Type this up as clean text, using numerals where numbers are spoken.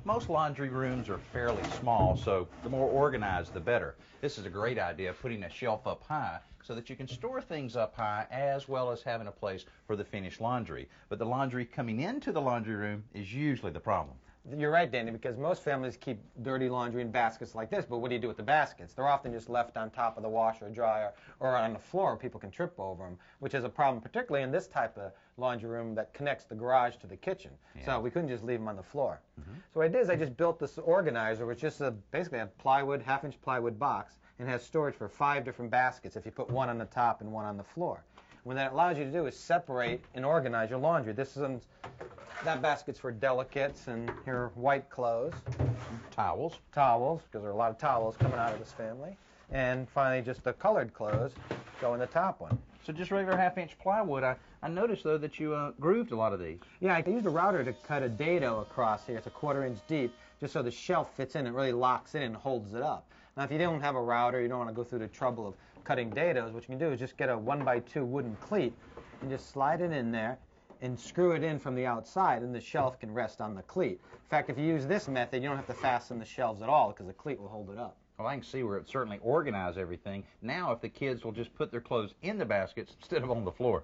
Most laundry rooms are fairly small, so the more organized the better. This is a great idea, putting a shelf up high so that you can store things up high as well as having a place for the finished laundry. But the laundry coming into the laundry room is usually the problem. You're right, Danny, because most families keep dirty laundry in baskets like this, but what do you do with the baskets? They're often just left on top of the washer or dryer or on the floor where people can trip over them, which is a problem, particularly in this type of laundry room that connects the garage to the kitchen. Yeah. So we couldn't just leave them on the floor. So what I did is I just built this organizer, which is basically a plywood, half-inch plywood box, and has storage for 5 different baskets if you put one on the top and one on the floor. What that allows you to do is separate and organize your laundry. That basket's for delicates, and here are white clothes. Towels, because there are a lot of towels coming out of this family. And finally, just the colored clothes go in the top one. So just regular half-inch plywood. I noticed, though, that you grooved a lot of these. Yeah, I used a router to cut a dado across here. It's a 1/4 inch deep, just so the shelf fits in and really locks it in and holds it up. Now, if you don't have a router, you don't want to go through the trouble of cutting dados, what you can do is just get a 1x2 wooden cleat and just slide it in there and screw it in from the outside, and the shelf can rest on the cleat. In fact, if you use this method, you don't have to fasten the shelves at all because the cleat will hold it up. Well, I can see where it certainly organized everything. Now, if the kids will just put their clothes in the baskets instead of on the floor.